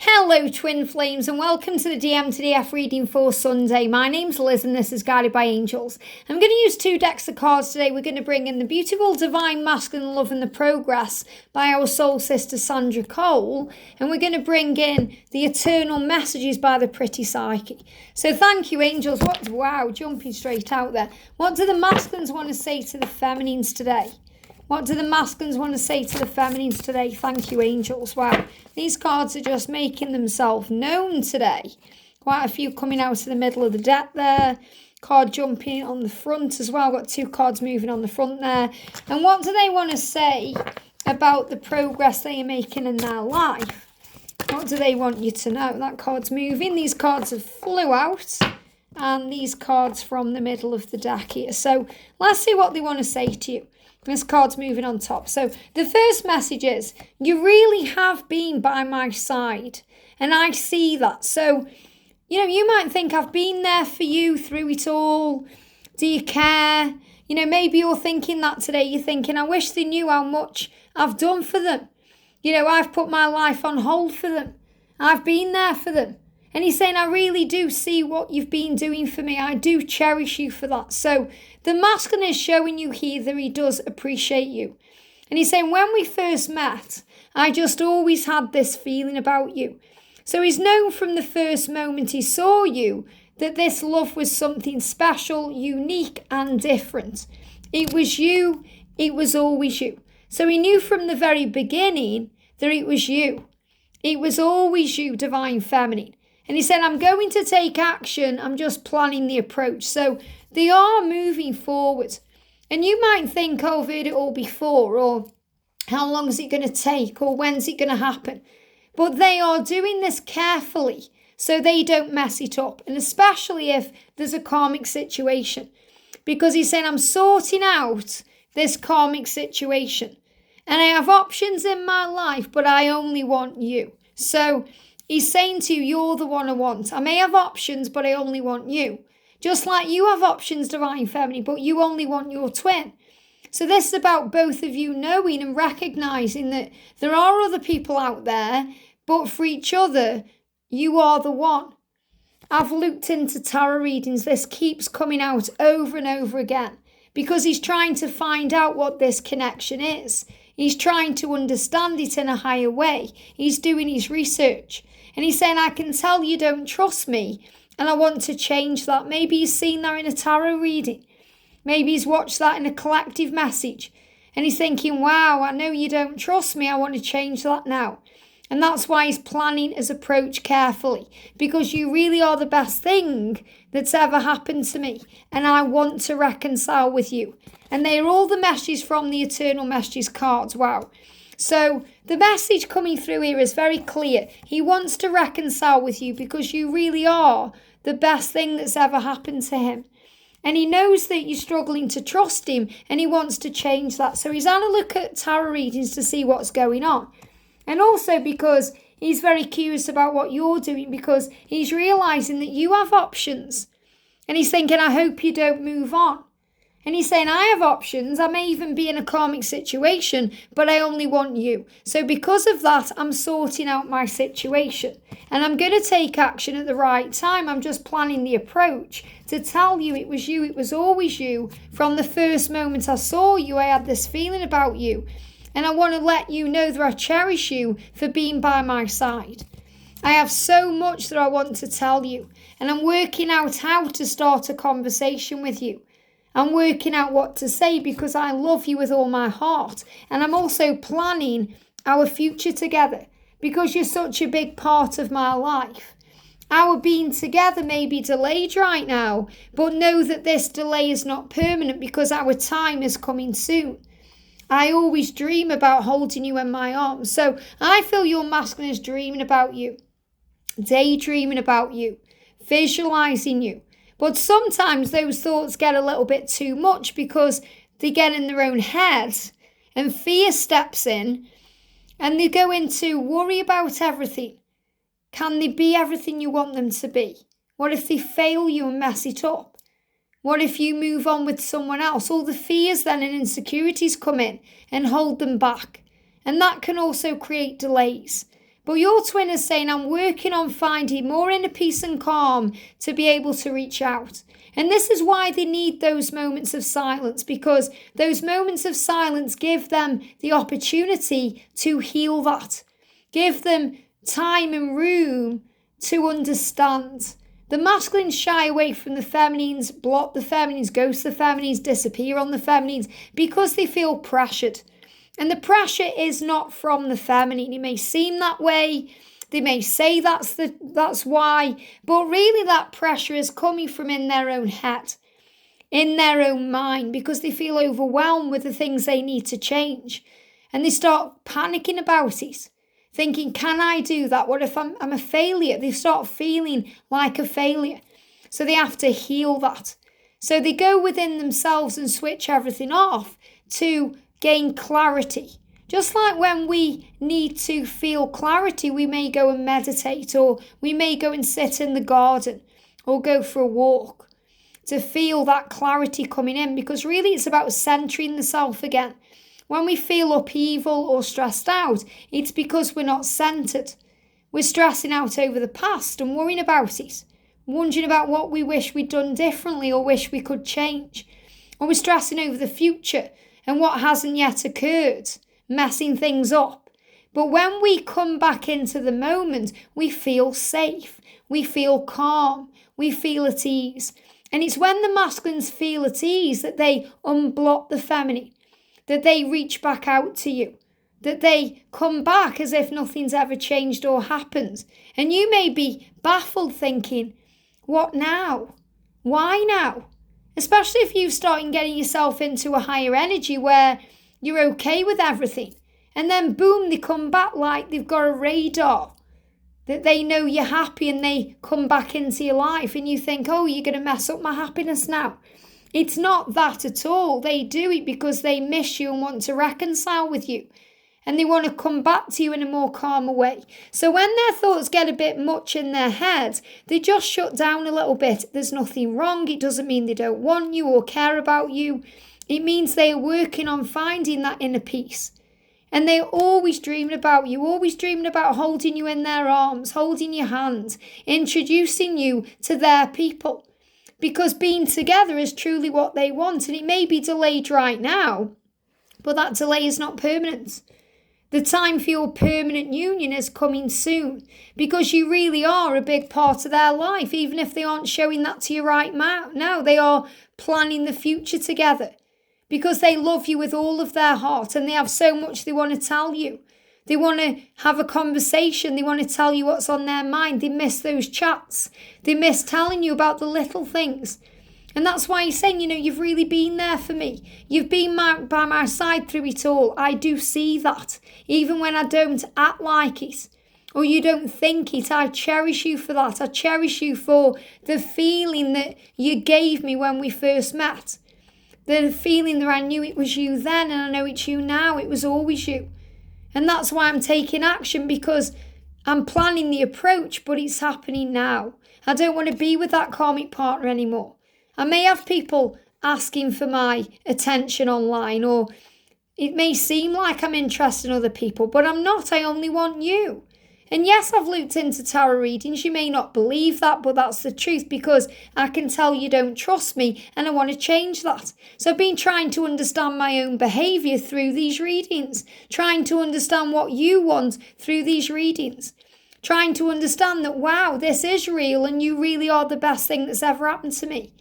Hello twin flames and welcome to the DM to DF reading for Sunday. My name's Liz and this is Guided by Angels. I'm going to use 2 decks of cards today. We're going to bring in the beautiful Divine Masculine Love and the Progress by our soul sister Sandra Cole, and we're going to bring in the Eternal Messages by the pretty Psyche. So thank you angels. Wow, jumping straight out there. What do the masculines want to say to the feminines today? What do the masculines want to say to the feminines today? Thank you, angels. Wow, these cards are just making themselves known today. Quite a few coming out of the middle of the deck there. Card jumping on the front as well. Got 2 cards moving on the front there. And what do they want to say about the progress they are making in their life? What do they want you to know? That card's moving. These cards have flew out. And these cards from the middle of the deck here. So let's see what they want to say to you. This card's moving on top. So the first message is, you really have been by my side. And I see that. So, you might think I've been there for you through it all. Do you care? Maybe you're thinking that today. You're thinking, I wish they knew how much I've done for them. I've put my life on hold for them. I've been there for them. And he's saying, I really do see what you've been doing for me. I do cherish you for that. So the masculine is showing you here that he does appreciate you. And he's saying, when we first met, I just always had this feeling about you. So he's known from the first moment he saw you that this love was something special, unique and different. It was you. It was always you. So he knew from the very beginning that it was you. It was always you, divine feminine. And he said, I'm going to take action. I'm just planning the approach. So they are moving forward. And you might think, oh, I've heard it all before, or how long is it going to take, or when's it going to happen? But they are doing this carefully so they don't mess it up. And especially if there's a karmic situation. Because he's saying, I'm sorting out this karmic situation. And I have options in my life, but I only want you. So he's saying to you, you're the one I want. I may have options, but I only want you. Just like you have options, divine feminine, but you only want your twin. So this is about both of you knowing and recognizing that there are other people out there, but for each other, you are the one. I've looked into tarot readings. This keeps coming out over and over again because he's trying to find out what this connection is. He's trying to understand it in a higher way. He's doing his research. And he's saying, I can tell you don't trust me and I want to change that. Maybe he's seen that in a tarot reading. Maybe he's watched that in a collective message. And he's thinking, wow, I know you don't trust me. I want to change that now. And that's why he's planning his approach carefully. Because you really are the best thing that's ever happened to me. And I want to reconcile with you. And they are all the messages from the Eternal Messages cards. Wow. So the message coming through here is very clear. He wants to reconcile with you because you really are the best thing that's ever happened to him. And he knows that you're struggling to trust him and he wants to change that. So he's had a look at tarot readings to see what's going on. And also because he's very curious about what you're doing because he's realising that you have options. And he's thinking, I hope you don't move on. And he's saying, I have options. I may even be in a karmic situation, but I only want you. So because of that, I'm sorting out my situation. And I'm going to take action at the right time. I'm just planning the approach to tell you it was you. It was always you. From the first moment I saw you, I had this feeling about you. And I want to let you know that I cherish you for being by my side. I have so much that I want to tell you. And I'm working out how to start a conversation with you. I'm working out what to say because I love you with all my heart. And I'm also planning our future together because you're such a big part of my life. Our being together may be delayed right now, but know that this delay is not permanent because our time is coming soon. I always dream about holding you in my arms. So I feel your masculine is dreaming about you, daydreaming about you, visualizing you. But sometimes those thoughts get a little bit too much because they get in their own head and fear steps in and they go into worry about everything. Can they be everything you want them to be? What if they fail you and mess it up? What if you move on with someone else? All the fears then and insecurities come in and hold them back. And that can also create delays. But your twin is saying, I'm working on finding more inner peace and calm to be able to reach out. And this is why they need those moments of silence, because those moments of silence give them the opportunity to heal that. Give them time and room to understand. The masculines shy away from the feminines, block the feminines, ghost the feminines, disappear on the feminines because they feel pressured. And the pressure is not from the feminine. It may seem that way. They may say that's why, but really that pressure is coming from in their own head, in their own mind, because they feel overwhelmed with the things they need to change. And they start panicking about it, thinking, can I do that? What if I'm a failure? They start feeling like a failure. So they have to heal that. So they go within themselves and switch everything off to gain clarity. Just like when we need to feel clarity, we may go and meditate, or we may go and sit in the garden or go for a walk to feel that clarity coming in, because really it's about centering the self again. When we feel upheaval or stressed out, it's because we're not centered. We're stressing out over the past and worrying about it, wondering about what we wish we'd done differently or wish we could change. Or we're stressing over the future and what hasn't yet occurred, messing things up. But when we come back into the moment, we feel safe, we feel calm, we feel at ease. And it's when the masculines feel at ease that they unblock the feminine, that they reach back out to you, that they come back as if nothing's ever changed or happened. And you may be baffled thinking, what now? Why now? Especially if you've started getting yourself into a higher energy where you're okay with everything. And then boom, they come back like they've got a radar, that they know you're happy, and they come back into your life and you think, oh, you're going to mess up my happiness now. It's not that at all. They do it because they miss you and want to reconcile with you. And they want to come back to you in a more calmer way. So when their thoughts get a bit much in their head, they just shut down a little bit. There's nothing wrong. It doesn't mean they don't want you or care about you. It means they are working on finding that inner peace. And they're always dreaming about you, always dreaming about holding you in their arms, holding your hand, introducing you to their people. Because being together is truly what they want. And it may be delayed right now, but that delay is not permanent. The time for your permanent union is coming soon, because you really are a big part of their life, even if they aren't showing that to you right now. They are planning the future together because they love you with all of their heart, and they have so much they want to tell you. They want to have a conversation. They want to tell you what's on their mind. They miss those chats. They miss telling you about the little things. And that's why he's saying, you've really been there for me. You've been by my side through it all. I do see that. Even when I don't act like it, or you don't think it, I cherish you for that. I cherish you for the feeling that you gave me when we first met. The feeling that I knew it was you then, and I know it's you now. It was always you. And that's why I'm taking action, because I'm planning the approach, but it's happening now. I don't want to be with that karmic partner anymore. I may have people asking for my attention online, or it may seem like I'm interested in other people, but I'm not. I only want you. And yes, I've looked into tarot readings. You may not believe that, but that's the truth, because I can tell you don't trust me, and I want to change that. So I've been trying to understand my own behaviour through these readings, trying to understand what you want through these readings, trying to understand that, wow, this is real, and you really are the best thing that's ever happened to me.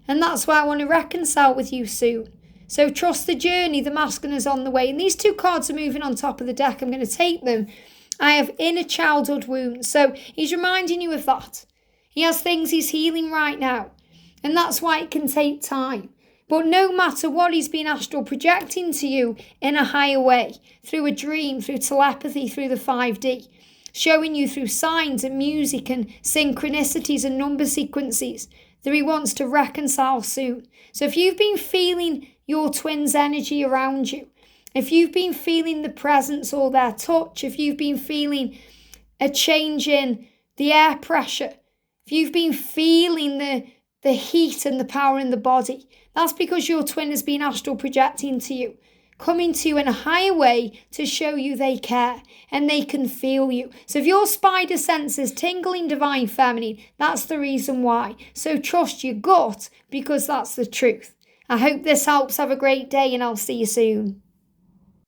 And that's why I want to reconcile with you soon. So trust the journey. The masculine is on the way. And these two cards are moving on top of the deck. I'm going to take them. I have inner childhood wounds. So he's reminding you of that. He has things he's healing right now. And that's why it can take time. But no matter what, he's been astral projecting to you in a higher way, through a dream, through telepathy, through the 5D, showing you through signs and music and synchronicities and number sequences that he wants to reconcile soon. So if you've been feeling your twin's energy around you, if you've been feeling the presence or their touch, if you've been feeling a change in the air pressure, if you've been feeling the heat and the power in the body, that's because your twin has been astral projecting to you. coming to you in a higher way to show you they care and they can feel you. So if your spider sense is tingling divine feminine, that's the reason why. So trust your gut because that's the truth. I hope this helps. Have a great day and I'll see you soon.